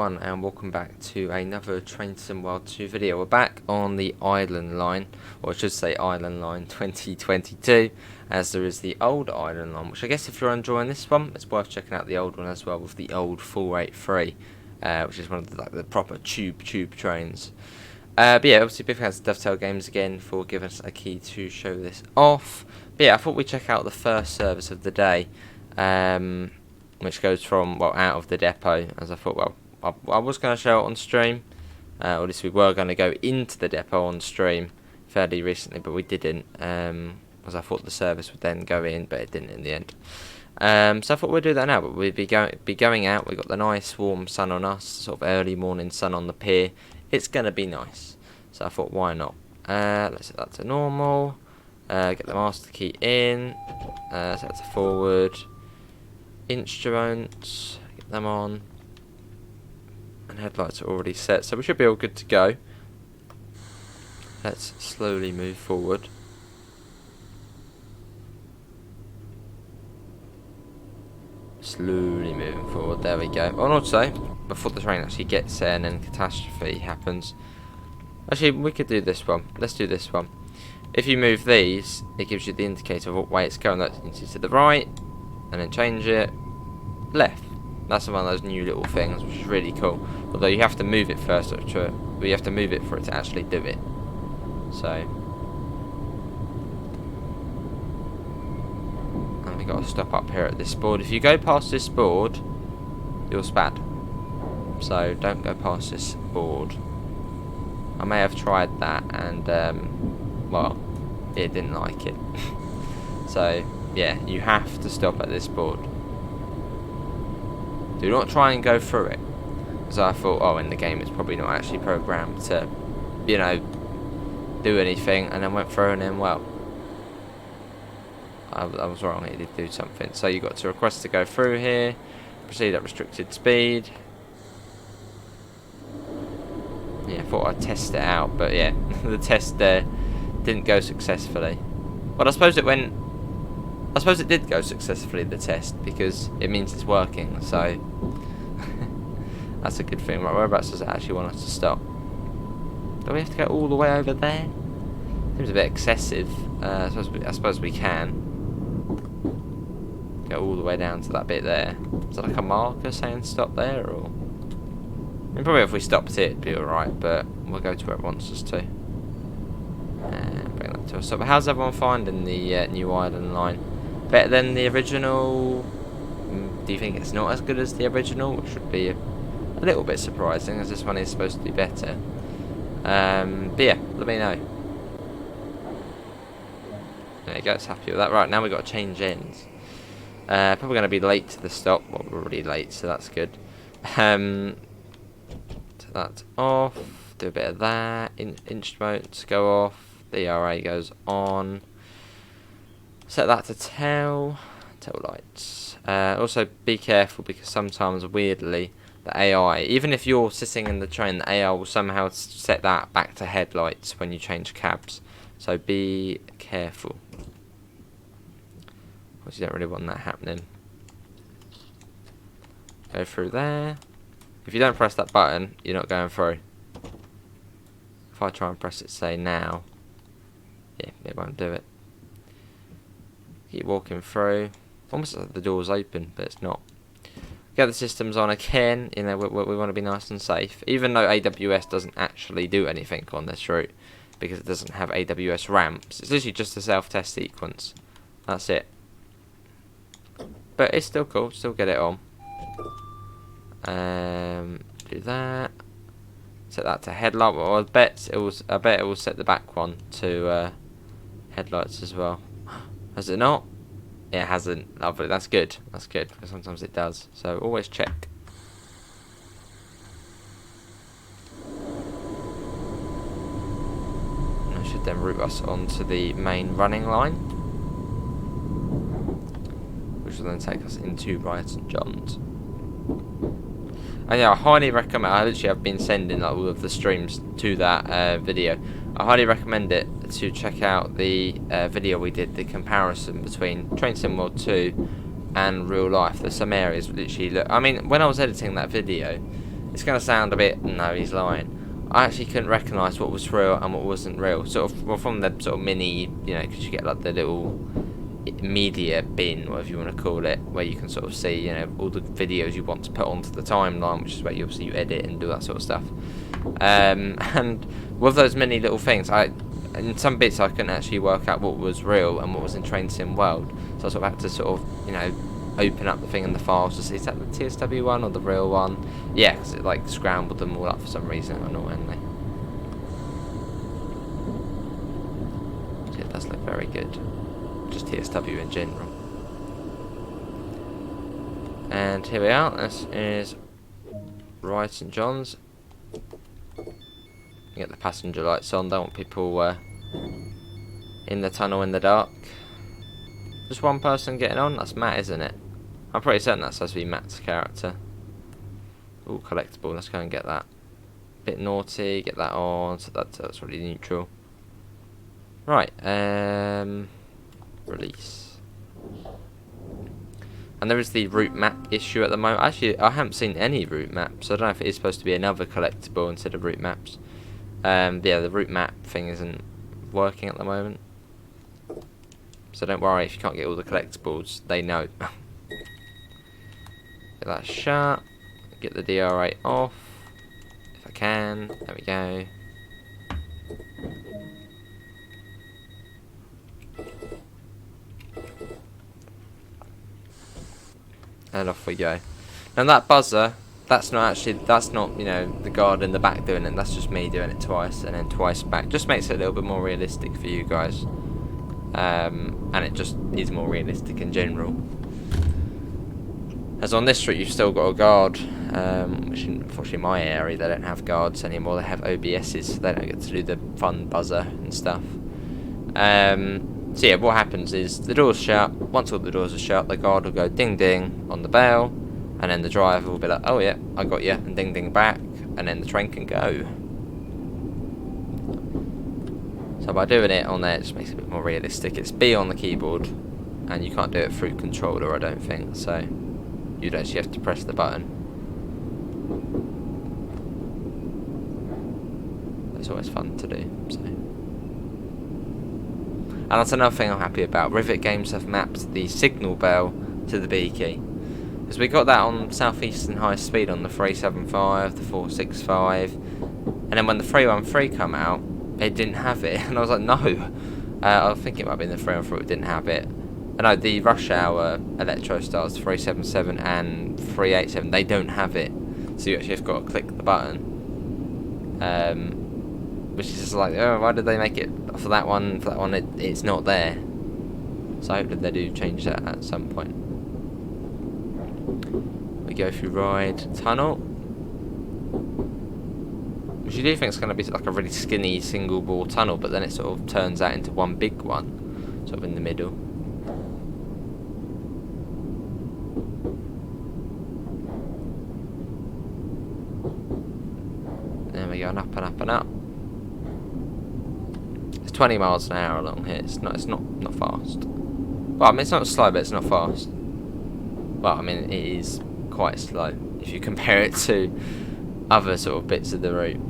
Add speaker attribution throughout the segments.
Speaker 1: everyone, and welcome back to another Train Sim World 2 video. We're back on the Island Line, or I should say Island Line 2022, as there is the old Island Line, which I guess if you're enjoying this one, it's worth checking out the old one as well, with the old 483, which is one of the proper tube trains. But yeah, obviously big thanks to DOVETAIL Games again for giving us a key to show this off. But yeah, I thought we'd check out the first service of the day, which goes from, well, out of the depot, as I thought, well, I was going to show it on stream, or at least we were going to go into the depot on stream fairly recently, but we didn't, as I thought the service would then go in, but it didn't in the end. So I thought we'd do that now, but we'd be going out. We've got the nice warm sun on us, sort of early morning sun on the pier. It's going to be nice, so I thought, why not? Let's set that to normal, get the master key in, set that to forward. Instruments, get them on, and headlights are already set, so we should be all good to go. Let's slowly move forward. Slowly moving forward, there we go. Oh, and also, before the train actually gets there and then catastrophe happens, actually we could do this one. Let's do this one. If you move these, it gives you the indicator of what way it's going. That's to the right, and then change it left. That's one of those new little things, which is really cool. Although you have to move it first, but you have to move it for it to actually do it. So, and we got to stop up here at this board. If you go past this board, you're spad. So don't go past this board. I may have tried that, and well, it didn't like it. So yeah, you have to stop at this board. Do not try and go through it, because I thought, oh, in the game it's probably not actually programmed to, you know, do anything, and then went through, and then, well, I was wrong, it did do something. So you got to request to go through here, proceed at restricted speed. Yeah, I thought I'd test it out, but yeah, the test there didn't go successfully. But I suppose it did go successfully, the test, because it means it's working, so that's a good thing. Right, whereabouts does it actually want us to stop? Do we have to go all the way over there? Seems a bit excessive. I suppose we can go all the way down to that bit there. Is that like a marker saying stop there, or? I mean, probably if we stopped it, it'd be alright, but we'll go to where it wants us to. And bring that to a stop. How's everyone finding the new Island Line? Better than the original? Do you think it's not as good as the original, which would be a little bit surprising, as this one is supposed to be better? But yeah, let me know. There you go, it's happy with that. Right, now we've got to change ends. Probably going to be late to the stop. Well, we're already late, so that's good. Take that off. Do a bit of that. Instruments go off. The ERA goes on. Set that to tail lights. Also be careful, because sometimes, weirdly, the AI, even if you're sitting in the train, the AI will somehow set that back to headlights when you change cabs. So be careful. Because you don't really want that happening. Go through there. If you don't press that button, you're not going through. If I try and press it, say now, yeah, it won't do it. Keep walking through. Almost like the door's open, but it's not. Get the systems on again. You know, we want to be nice and safe. Even though AWS doesn't actually do anything on this route, because it doesn't have AWS ramps. It's literally just a self-test sequence. That's it. But it's still cool. Still get it on. Do that. Set that to headlight. Well, I bet it will set the back one to headlights as well. Has it not? It hasn't. Lovely. That's good. That's good, because sometimes it does. So always check. And I should then route us onto the main running line, which will then take us into Brighton Johns. And yeah, I highly recommend. I literally have been sending like all of the streams to that video. I highly recommend it to check out the video we did, the comparison between Train Sim World 2 and real life. There's some areas literally look. I mean, when I was editing that video, it's going to sound a bit, no, he's lying. I actually couldn't recognise what was real and what wasn't real. Sort of, well, from the sort of mini, you know, because you get like the little media bin, whatever you want to call it, where you can sort of see, you know, all the videos you want to put onto the timeline, which is where you obviously you edit and do that sort of stuff. And with those many little things, in some bits I couldn't actually work out what was real and what was in Train Sim World, so I sort of had to sort of, you know, open up the thing in the files to see, is that the TSW one or the real one? Yeah, because it like scrambled them all up for some reason, annoyingly. It does look very good, just TSW in general. And here we are, this is Rye St John's. Get the passenger lights on, don't want people in the tunnel in the dark. Just one person getting on, that's Matt, isn't it? I'm pretty certain that's supposed to be Matt's character. Ooh, collectible, let's go and get that. Bit naughty, get that on, so that's really neutral. Right, release. And there is the route map issue at the moment. Actually, I haven't seen any route maps, so I don't know if it is supposed to be another collectible instead of route maps. Yeah, the route map thing isn't working at the moment. So don't worry if you can't get all the collectibles, they know. Get that shut, get the DR8 off, if I can, there we go. And off we go. Now that buzzer, that's not, you know, the guard in the back doing it, that's just me doing it twice and then twice back. Just makes it a little bit more realistic for you guys. And it just is more realistic in general. As on this route you've still got a guard, which unfortunately in my area they don't have guards anymore, they have OBSs, so they don't get to do the fun buzzer and stuff. So yeah, what happens is the door's shut. Once all the doors are shut, the guard will go ding ding on the bell, and then the driver will be like, oh yeah, I got you, and ding ding back, and then the train can go. So by doing it on there, it just makes it a bit more realistic. It's B on the keyboard, and you can't do it through controller, I don't think, so you'd actually have to press the button. It's always fun to do, so. And that's another thing I'm happy about. Rivet Games have mapped the signal bell to the B key. Because we got that on South Eastern High Speed on the 375, the 465, and then when the 313 come out, it didn't have it. And I was like, no. I think it might have been the 313 it didn't have it. And no, the Rush Hour Electro Stars, 377 and 387, they don't have it. So you actually have got to click the button. Which is just like, oh, why did they make it for that one? For that one, it's not there. So I hope that they do change that at some point. We go through Ride Tunnel, which you do think is going to be like a really skinny single ball tunnel, but then it sort of turns out into one big one, sort of in the middle. There we go, and up and up and up. 20 miles an hour along here. It's not fast. Well, I mean, it's not slow, but it's not fast. Well, I mean, it is quite slow if you compare it to other sort of bits of the route.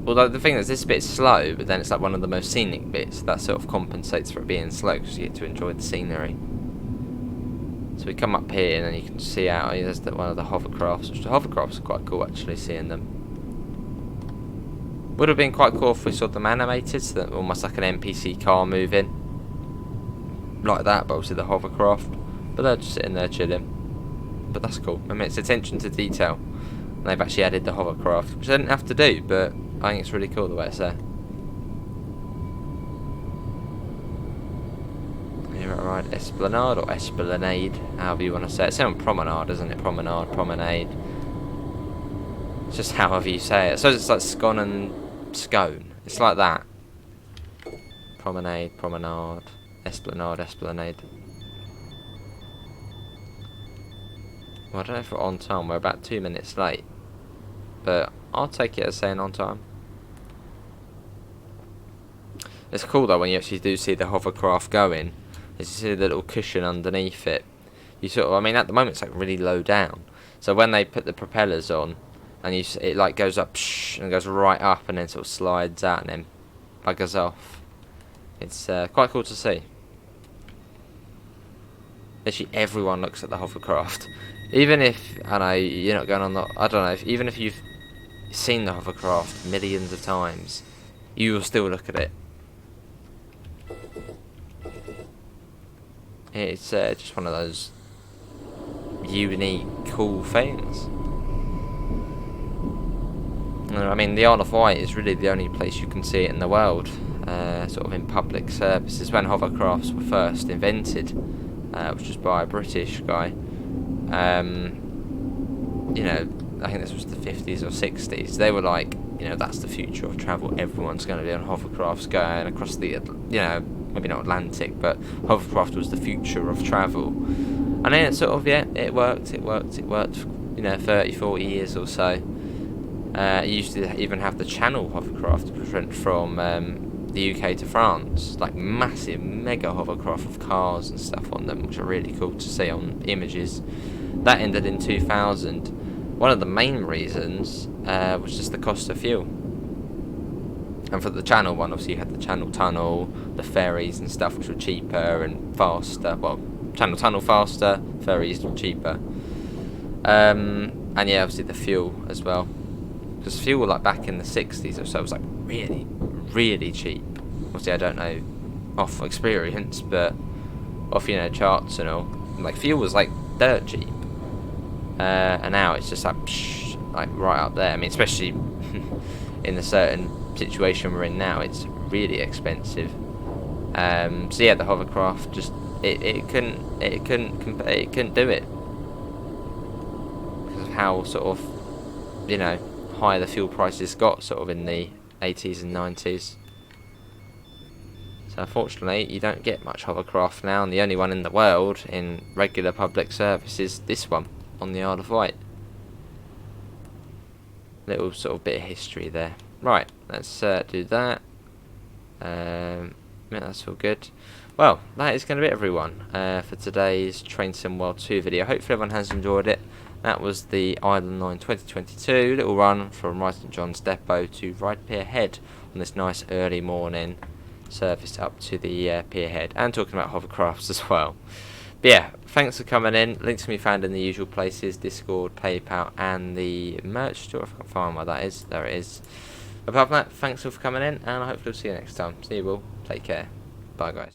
Speaker 1: Although the thing is, this bit's slow, but then it's like one of the most scenic bits. That sort of compensates for it being slow because you get to enjoy the scenery. So we come up here, and then you can see out. There's one of the hovercrafts. Which the hovercrafts are quite cool, actually, seeing them. Would have been quite cool if we saw them animated, so that almost like an NPC car moving. Like that, but obviously the hovercraft. But they're just sitting there chilling. But that's cool. I mean, it's attention to detail. And they've actually added the hovercraft, which they didn't have to do, but I think it's really cool the way it's there. Here at Ride Esplanade, or Esplanade, however you want to say it. It's on Promenade, isn't it? Promenade, Promenade. It's just however you say it. So it's like scone and scone. It's like that. Promenade, Promenade, Esplanade, Esplanade. Well, I don't know if we're on time. We're about 2 minutes late. But I'll take it as saying on time. It's cool though when you actually do see the hovercraft going. As you see the little cushion underneath it. You sort of, I mean, at the moment it's like really low down. So when they put the propellers on, and it like goes up and goes right up, and then sort of slides out and then buggers off. It's quite cool to see. Literally everyone looks at the hovercraft, even if I know you're not going on the. I don't know. Even if you've seen the hovercraft millions of times, you will still look at it. It's just one of those unique, cool things. I mean, the Isle of Wight is really the only place you can see it in the world, sort of in public services. When hovercrafts were first invented, which was by a British guy, you know, I think this was the 50s or 60s. They were like, you know, that's the future of travel. Everyone's going to be on hovercrafts going across the, you know, maybe not Atlantic, but hovercraft was the future of travel. And then it sort of, yeah, it worked, you know, 30, 40 years or so. It used to even have the Channel hovercraft from the UK to France, like massive, mega hovercraft with cars and stuff on them, which are really cool to see on images. That ended in 2000. One of the main reasons was just the cost of fuel. And for the Channel one, obviously you had the Channel Tunnel, the ferries and stuff, which were cheaper and faster. Well, Channel Tunnel faster, ferries cheaper. And yeah, obviously the fuel as well. Because fuel, like back in the 60s or so, was like really, really cheap. Obviously, I don't know off experience, but off, you know, charts and all. Like fuel was like dirt cheap. And now it's just like right up there. I mean, especially in the certain situation we're in now, it's really expensive. So yeah, the hovercraft just it couldn't do it because of how sort of, you know, high the fuel prices got sort of in the 80s and 90s. So unfortunately, you don't get much hovercraft now, and the only one in the world in regular public service is this one on the Isle of Wight. Little sort of bit of history there. Right, let's do that. Yeah, that's all good. Well, that is going to be it, everyone, for today's Train Sim World 2 video. Hopefully everyone has enjoyed it. That was the Island Line 2022 little run from Ryde St John's Depot to Ryde Pier Head on this nice early morning service up to the Pier Head, and talking about hovercrafts as well. But yeah, thanks for coming in. Links can be found in the usual places: Discord, PayPal, and the merch store. If I can find where that is, there it is. Apart from that, thanks all for coming in, and I hope we'll see you next time. See you all. Take care. Bye, guys.